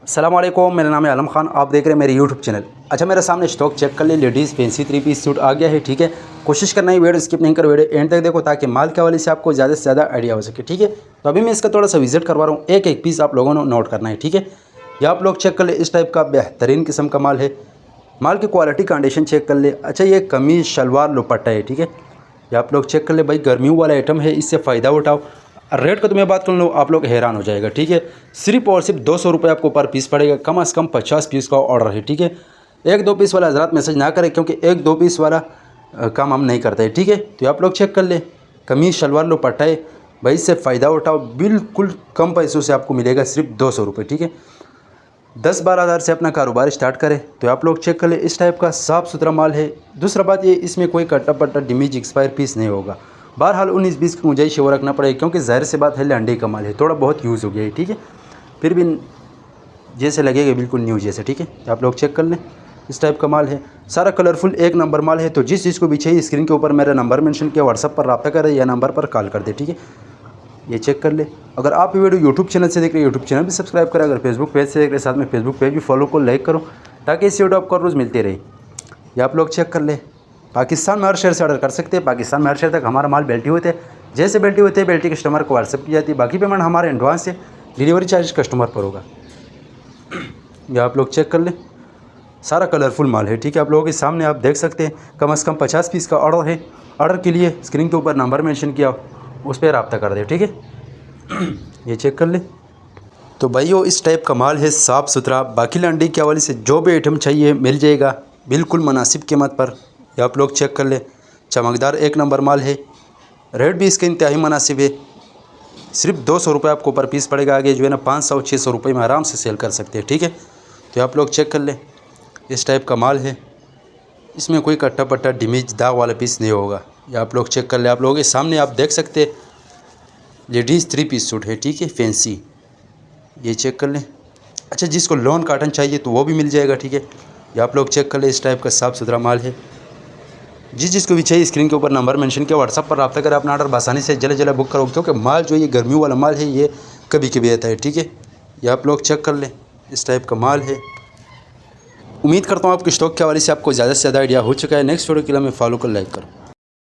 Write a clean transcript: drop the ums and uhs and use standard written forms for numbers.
अस्सलाम वालेकुम, मेरा नाम है आलम खान। आप देख रहे हैं मेरे यूट्यूब चैनल। अच्छा, मेरे सामने स्टॉक चेक कर ले। लेडीज़ फैंसी 3 पीस सूट आ गया है। ठीक है, कोशिश करना है वीडियो स्किप नहीं कर, वीडियो एंड तक देखो ताकि माल के हवाले से आपको ज़्यादा से ज़्यादा आइडिया हो सके। ठीक है, तो अभी मैं इसका थोड़ा सा विजिट करवा रहा हूँ। एक एक पीस आप लोगों ने नोट करना है। ठीक है, ये आप लोग चेक कर ले। इस टाइप का बेहतरीन किस्म का माल है। माल की क्वालिटी कंडीशन चेक कर ले। अच्छा, ये कमीज़ शलवार दुपट्टा है। ठीक है, ये आप लोग चेक कर ले। भाई गर्मियों वाला आइटम है, इससे फ़ायदा उठाओ। रेट का तो मैं बात कर लूँ, आप लोग हैरान हो जाएगा। ठीक है, सिर्फ और सिर्फ 200 रुपये आपको पर पीस पड़ेगा। कम से कम 50 पीस का ऑर्डर है। ठीक है, 1-2 पीस वाला हज़रात मैसेज ना करें, क्योंकि 1-2 पीस वाला काम हम नहीं करते। ठीक है, तो आप लोग चेक कर ले। कमीज़ शलवार दुपट्टा है भाई, इससे फ़ायदा उठाओ। बिल्कुल कम पैसों से आपको मिलेगा, सिर्फ 200 रुपये। ठीक है, 10-12 हज़ार से अपना कारोबार स्टार्ट करें। तो आप लोग चेक कर ले। इस टाइप का साफ़ सुथरा माल है। दूसरा बात ये, इसमें कोई कट्टा पट्टा डिमीज एक्सपायर पीस नहीं होगा। बहरहाल 19-20 की गुंजाइश वो रखना पड़ेगा, क्योंकि ज़ाहिर से बात है लंडे का माल है, थोड़ा बहुत यूज़ हो गया है। ठीक है, फिर भी जैसे लगेगा बिल्कुल न्यू जैसे। ठीक है, आप लोग चेक कर लें। इस टाइप का माल है, सारा कलरफुल एक नंबर माल है। तो जिस चीज़ को भी चाहिए स्क्रीन के ऊपर मेरा नंबर मेंशन किया, व्हाट्सअप पर रब्ता करें या नंबर पर कॉल कर दे। ठीक है, ये चेक कर ले। अगर आप वीडियो यूट्यूब चैनल से देख रहे हैं, यूट्यूब चैनल भी सब्सक्राइब करें। अगर फेसबुक पेज से देख रहे हैं, साथ में फेसबुक पेज भी फॉलो को लाइक करो, ताकि इस वीडियो आपको रोज़ मिलती रहे। ये आप लोग चेक कर ले। पाकिस्तान में हर शहर से ऑर्डर कर सकते हैं। पाकिस्तान में हर शहर तक हमारा माल बेल्टी होते हैं। जैसे बेल्टी होते हैं, बेल्टी कस्टमर को व्हाट्सअप की जाती है। बाकी पेमेंट हमारे एडवांस से, डिलीवरी चार्ज कस्टमर पर होगा। ये आप लोग चेक कर लें। सारा कलरफुल माल है। ठीक है, आप लोगों के सामने आप देख सकते हैं। कम से कम 50 पीस का ऑर्डर है। ऑर्डर के लिए स्क्रीन के ऊपर नंबर मेंशन किया, उस पर रब्ता कर दे। ठीक है, ये चेक कर ले। तो भाइयों, इस टाइप का माल है, साफ़ सुथरा। बाकी लंडी के हवाले से जो भी आइटम चाहिए मिल जाएगा, बिल्कुल मुनासिब कीमत पर। ये आप लोग चेक कर ले। चमकदार एक नंबर माल है। रेट भी इसका इंतहाई मुनासिब है। सिर्फ 200 रुपये आपको पर पीस पड़ेगा। आगे जो है ना 500-600 रुपये में आराम से सेल कर सकते हैं। ठीक है, तो आप लोग चेक कर ले। इस टाइप का माल है, इसमें कोई कट्टा पट्टा डिमीज दाग वाला पीस नहीं होगा। ये आप लोग चेक कर ले। आप लोगों के सामने आप देख सकते हैं, लेडीज़ 3 पीस सूट है। ठीक है, फैंसी, ये चेक कर लें। अच्छा, जिसको लॉन काटन चाहिए तो वो भी मिल जाएगा। ठीक है, ये आप लोग चेक कर ले। इस टाइप का साफ़ सुथरा माल है। जिसको भी चाहिए स्क्रीन के ऊपर नंबर मेंशन किया, व्हाट्सअप पर रब्ता करें। अपना ऑर्डर आसानी से जल्द जल्द बुक करो, क्योंकि माल जो ये गर्मियों वाला माल है, ये कभी कभी आता है। ठीक है, ये आप लोग चेक कर लें। इस टाइप का माल है। उम्मीद करता हूँ आपके स्टॉक के हवाले से आपको ज़्यादा से ज़्यादा आइडिया हो चुका है। नेक्स्ट वीडियो के लिए मैं फॉलो कर लाइक करूँ।